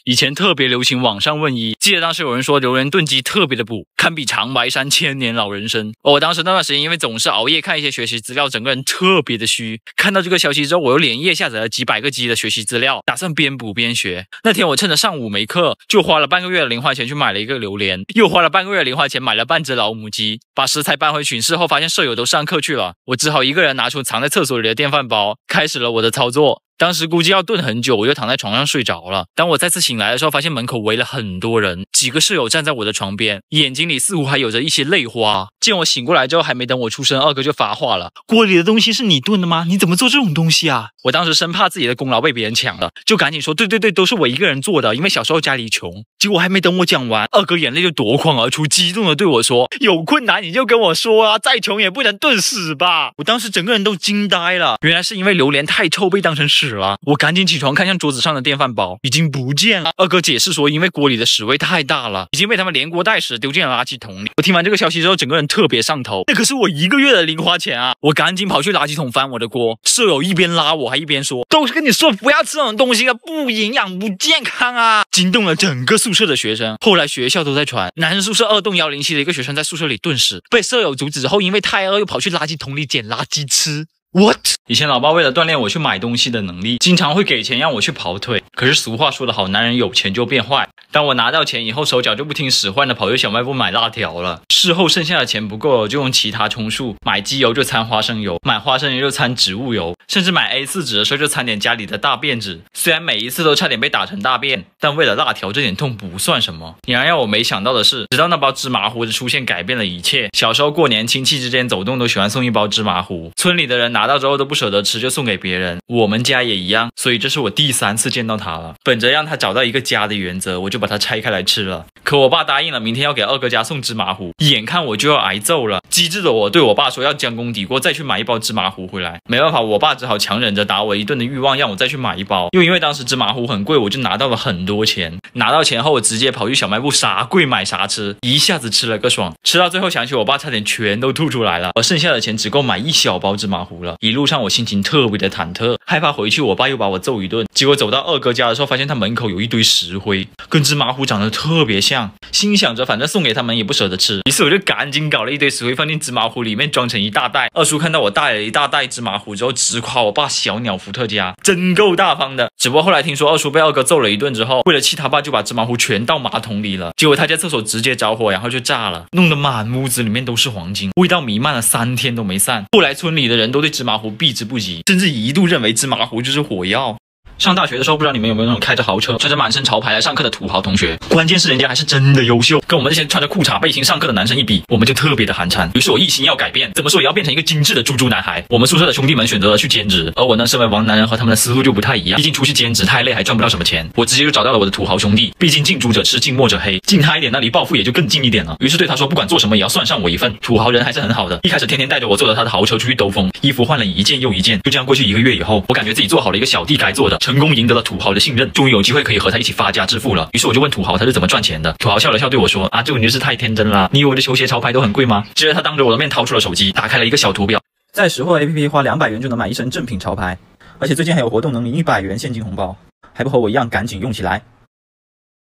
以前特别流行网上问医，记得当时有人说榴莲炖鸡特别的补，堪比长白山千年老人参。我当时那段时间因为总是熬夜看一些学习资料，整个人特别的虚。看到这个消息之后，我又连夜下载了几百个 G 的学习资料，打算边补边学。那天我趁着上午没课，就花了半个月的零花钱去买了一个榴莲，又花了半个月的零花钱买了半只老母鸡。把食材搬回寝室后，发现舍友都上课去了，我只好一个人拿出藏在厕所里的电饭煲，开始了我的操作。当时估计要炖很久，我就躺在床上睡着了。当我再次醒来的时候，发现门口围了很多人，几个舍友站在我的床边，眼睛里似乎还有着一些泪花。见我醒过来之后，还没等我出声，二哥就发话了：“锅里的东西是你炖的吗？你怎么做这种东西啊？”我当时生怕自己的功劳被别人抢了，就赶紧说：“对，都是我一个人做的，因为小时候家里穷。”结果还没等我讲完，二哥眼泪就夺眶而出，激动的对我说：“有困难你就跟我说啊，再穷也不能炖死吧！”我当时整个人都惊呆了，原来是因为榴莲太臭被当成屎了。我赶紧起床看向桌子上的电饭煲，已经不见了。二哥解释说，因为锅里的屎味太大了，已经被他们连锅带屎丢进了垃圾桶里。我听完这个消息之后，整个人特别上头，那可是我1个月的零花钱啊！我赶紧跑去垃圾桶翻我的锅，舍友一边拉我还一边说：“都是跟你说不要吃这种东西啊，不营养不健康啊！”惊动了整个宿舍的学生。后来学校都在传，男生宿舍2栋107的一个学生在宿舍里炖屎，被舍友阻止后，因为太饿又跑去垃圾桶里捡垃圾吃。What？ 以前老爸为了锻炼我去买东西的能力，经常会给钱让我去跑腿。可是俗话说得好，男人有钱就变坏。当我拿到钱以后，手脚就不听使唤的跑去小卖部买辣条了。事后剩下的钱不够了，就用其他充数，买机油就掺花生油，买花生油就掺植物油，甚至买 A4 纸的时候就掺点家里的大便纸。虽然每一次都差点被打成大便，但为了辣条这点痛不算什么。然而让我没想到的是，直到那包芝麻糊的出现改变了一切。小时候过年亲戚之间走动都喜欢送一包芝麻糊，村里的人拿到之后都不舍得吃，就送给别人。我们家也一样，所以这是我第3次见到他了。本着让他找到一个家的原则，我就把它拆开来吃了。可我爸答应了，明天要给二哥家送芝麻糊，眼看我就要挨揍了。机智的我对我爸说要将功抵过，再去买一包芝麻糊回来。没办法，我爸只好强忍着打我一顿的欲望，让我再去买一包。又因为当时芝麻糊很贵，我就拿到了很多钱。拿到钱后，我直接跑去小卖部啥贵买啥吃，一下子吃了个爽。吃到最后想起我爸差点全都吐出来了，而剩下的钱只够买1小包芝麻糊了。一路上我心情特别的忐忑，害怕回去我爸又把我揍一顿。结果走到二哥家的时候，发现他门口有一堆石灰，跟芝麻糊长得特别像。心想着反正送给他们也不舍得吃，于是我就赶紧搞了一堆石灰放进芝麻糊里面，装成一大袋。二叔看到我带了一大袋芝麻糊之后，直夸我爸小鸟伏特加，真够大方的。只不过后来听说二叔被二哥揍了一顿之后，为了气他爸，就把芝麻糊全倒马桶里了。结果他家厕所直接着火，然后就炸了，弄得满屋子里面都是黄金，味道弥漫了3天都没散。后来村里的人都对芝麻糊避之不及，甚至一度认为芝麻糊就是火药。上大学的时候，不知道你们有没有那种开着豪车、穿着满身潮牌来上课的土豪同学？关键是人家还是真的优秀，跟我们这些穿着裤衩背心上课的男生一比，我们就特别的寒碜。于是我一心要改变，怎么说也要变成一个精致的猪猪男孩。我们宿舍的兄弟们选择了去兼职，而我呢，身为王男人和他们的思路就不太一样。毕竟出去兼职太累，还赚不到什么钱。我直接就找到了我的土豪兄弟，毕竟近朱者赤，近墨者黑，近他一点，那离暴富也就更近一点了。于是对他说，不管做什么也要算上我一份。土豪人还是很好的，一开始天天带着我坐着他的豪车出去兜风，衣服换了一件又一件。就这样过去1个月以后，我感觉自己做好了一个小弟该做的，成功赢得了土豪的信任，终于有机会可以和他一起发家致富了。于是我就问土豪他是怎么赚钱的。土豪笑了笑对我说：“啊，这个你就是太天真了，你以为我的球鞋潮牌都很贵吗？”接着他当着我的面掏出了手机，打开了一个小图表，在识货 APP 花200元就能买一身正品潮牌，而且最近还有活动能领100元现金红包，还不和我一样赶紧用起来。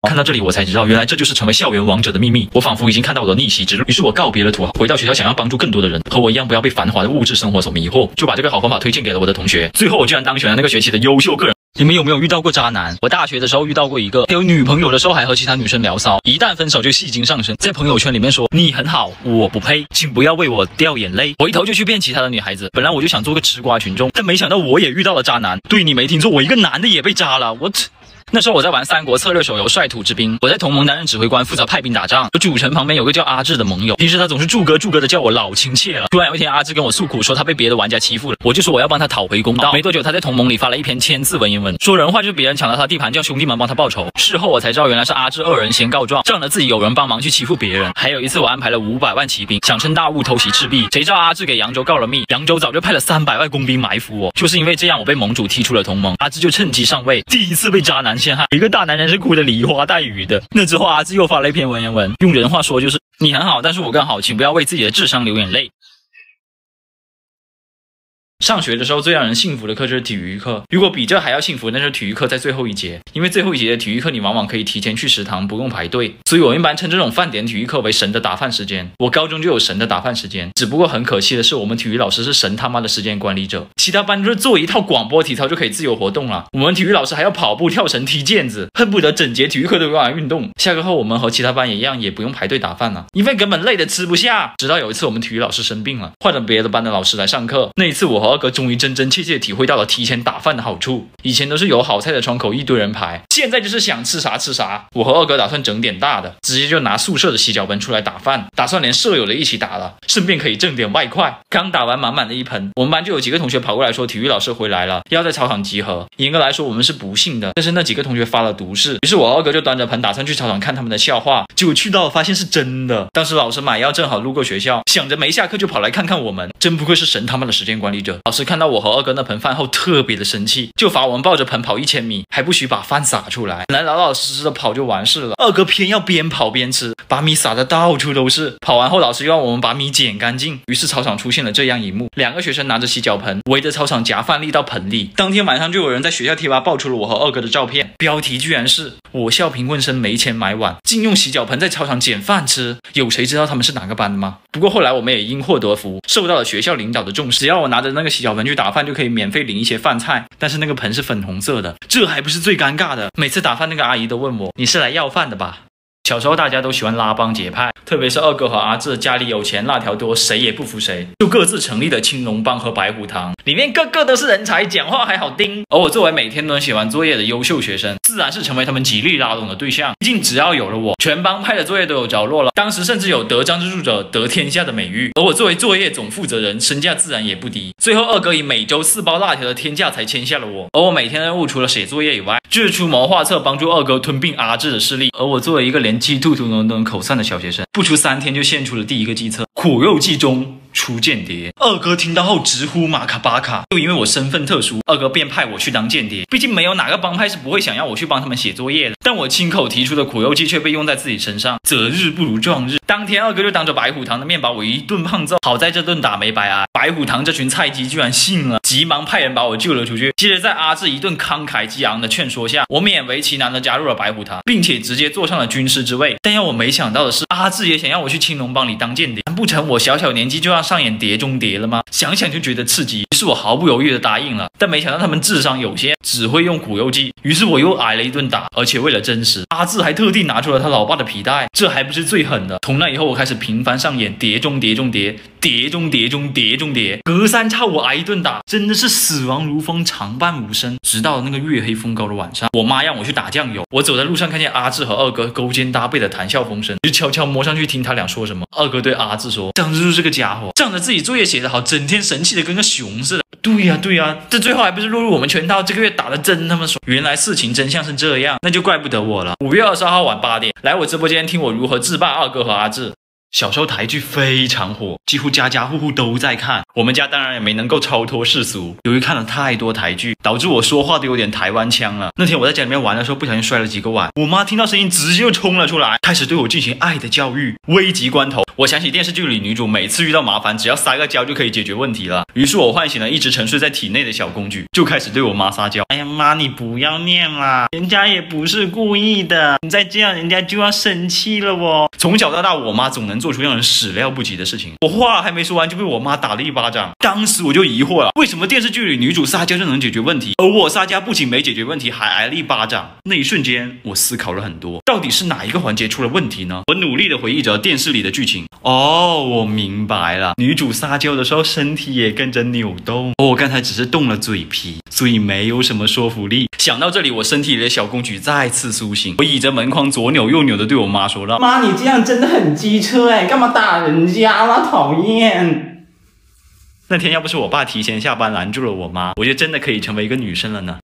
看到这里我才知道，原来这就是成为校园王者的秘密。我仿佛已经看到我的逆袭之路，于是我告别了土豪，回到学校想要帮助更多的人，和我一样不要被繁华的物质生活所迷惑，就把这个好方法推荐给了我的同学。最后我居然当选了那个学期的优秀个人。你们有没有遇到过渣男？我大学的时候遇到过一个，有女朋友的时候还和其他女生聊骚，一旦分手就戏精上身，在朋友圈里面说你很好，我不配，请不要为我掉眼泪。我一头就去骗其他的女孩子，本来我就想做个吃瓜群众，但没想到我也遇到了渣男。对，你没听错，我一个男的也被渣了。那时候我在玩三国策略手游率土之滨，我在同盟担任指挥官，负责派兵打仗。我主城旁边有个叫阿志的盟友，平时他总是祝哥的叫我老亲切了。突然有一天，阿志跟我诉苦说他被别的玩家欺负了，我就说我要帮他讨回公道。没多久，他在同盟里发了一篇1000字文言文，说人话就是别人抢了他地盘，叫兄弟们帮他报仇。事后我才知道，原来是阿志2人先告状，仗着自己有人帮忙去欺负别人。还有一次，我安排了500万骑兵，想趁大雾偷袭赤壁，谁知道阿志给扬州告了密，扬州早就派了300万工兵埋伏我。就是因为这样，我被盟主踢出了同盟，阿志就趁机上位，第一次被渣男陷害，一个大男人是哭得梨花带雨的。那之后，阿志又发了一篇文言文，用人话说就是你很好，但是我更好，请不要为自己的智商流眼泪。上学的时候最让人幸福的课就是体育课，如果比这还要幸福，那就是体育课在最后一节，因为最后一节的体育课你往往可以提前去食堂，不用排队，所以我一般称这种饭点体育课为神的打饭时间。我高中就有神的打饭时间，只不过很可惜的是，我们体育老师是神他妈的时间管理者，其他班就是做一套广播体操就可以自由活动了，我们体育老师还要跑步、跳绳、踢毽子，恨不得整节体育课都用来运动。下课后我们和其他班也一样，也不用排队打饭了，因为根本累得吃不下。直到有一次我们体育老师生病了，换了别的班的老师来上课，那一次我和二哥终于真真切切体会到了提前打饭的好处。以前都是有好菜的窗口一堆人排，现在就是想吃啥吃啥。我和二哥打算整点大的，直接就拿宿舍的洗脚盆出来打饭，打算连舍友的一起打了，顺便可以挣点外快。刚打完满满的一盆，我们班就有几个同学跑过来说体育老师回来了，要在操场集合。严格来说我们是不信的，但是那几个同学发了毒誓，于是我二哥就端着盆打算去操场看他们的笑话，结果去到了发现是真的。当时老师买药正好路过学校，想着没下课就跑来看看我们，真不愧是神他妈的时间管理者。老师看到我和二哥那盆饭后特别的生气，就罚我们抱着盆跑1000米，还不许把饭洒出来。本来老老实实的跑就完事了，二哥偏要边跑边吃，把米撒的到处都是。跑完后老师又让我们把米捡干净，于是操场出现了这样一幕：2个学生拿着洗脚盆围着操场夹饭粒到盆里。当天晚上就有人在学校贴吧爆出了我和二哥的照片，标题居然是我校贫困生没钱买碗，竟用洗脚盆在操场捡饭吃。有谁知道他们是哪个班的吗？不过后来我们也因祸得福，受到了学校领导的重视，只要我拿着那个洗脚盆去打饭就可以免费领一些饭菜，但是那个盆是粉红色的，这还不是最尴尬的，每次打饭那个阿姨都问我，你是来要饭的吧？小时候大家都喜欢拉帮结派，特别是二哥和阿志家里有钱，辣条多，谁也不服谁，就各自成立了青龙帮和白虎堂，里面个个都是人才，讲话还好听。而我作为每天都能写完作业的优秀学生，自然是成为他们极力拉拢的对象。毕竟只要有了我，全帮派的作业都有着落了。当时甚至有得章之助者得天下的美誉，而我作为作业总负责人，身价自然也不低。最后二哥以每周4包辣条的天价才签下了我。而我每天的任务除了写作业以外，就是出谋划策帮助二哥吞并阿志的势力。而我作为一个连鸡兔兔都能口散的小学生，不出3天就献出了第一个计策，苦肉计中出间谍。二哥听到后直呼马卡巴卡，就因为我身份特殊，二哥便派我去当间谍。毕竟没有哪个帮派是不会想要我去帮他们写作业的，但我亲口提出的苦肉计却被用在自己身上，择日不如撞日。当天二哥就当着白虎堂的面把我一顿胖揍，好在这顿打没白挨，白虎堂这群菜鸡居然信了，急忙派人把我救了出去。接着在阿志一顿慷慨激昂的劝说下，我勉为其难的加入了白虎堂，并且直接坐上了军师之位。但要我没想到的是，阿志也想要我去青龙帮里当间谍，难不成我小小年纪就要上演谍中谍了吗？想想就觉得刺激，于是我毫不犹豫的答应了。但没想到他们智商有限，只会用苦肉计，于是我又挨了一顿打，而且为了真实，阿志还特地拿出了他老爸的皮带。这还不是最狠的，从那以后我开始频繁上演谍中谍中谍，谍中谍中谍中谍，隔3差我挨一顿打，真的是死亡如风，常伴无声。直到那个月黑风高的晚上，我妈让我去打酱油，我走在路上看见阿志和二哥勾肩搭背的谈笑风生，就悄悄摸上去听他俩说什么。二哥对阿志说，张之柱这个家伙仗着自己作业写得好，整天神气的跟个熊似的。对呀，这最后还不是落入我们圈套，这个月打得真他妈爽。原来事情真相是这样，那就怪不得我了。5月22号晚8点，来我直播间听我如何制霸二哥和阿志。小时候台剧非常火，几乎家家户户都在看，我们家当然也没能够超脱世俗。由于看了太多台剧，导致我说话都有点台湾腔了。那天我在家里面玩的时候，不小心摔了几个碗，我妈听到声音直接就冲了出来，开始对我进行爱的教育。危急关头，我想起电视剧里女主每次遇到麻烦，只要撒个娇就可以解决问题了。于是我唤醒了一直沉睡在体内的小公举，就开始对我妈撒娇。哎呀妈，你不要念啦，人家也不是故意的，你再这样人家就要生气了哦。从小到大，我妈总能做出让人始料不及的事情。我话还没说完就被我妈打了一巴掌。当时我就疑惑了，为什么电视剧里女主撒娇就能解决问题，而我撒娇不仅没解决问题，还挨了一巴掌？那一瞬间我思考了很多，到底是哪一个环节出了问题呢？我努力的回忆着电视里的剧情。哦，我明白了，女主撒娇的时候身体也跟着扭动，我刚才只是动了嘴皮，所以没有什么说服力。想到这里，我身体里的小公举再次苏醒，我倚着门框左扭右扭的对我妈说了，妈，你这样真的很机车干嘛打人家啦，讨厌。那天要不是我爸提前下班拦住了我妈，我就真的可以成为一个女生了呢。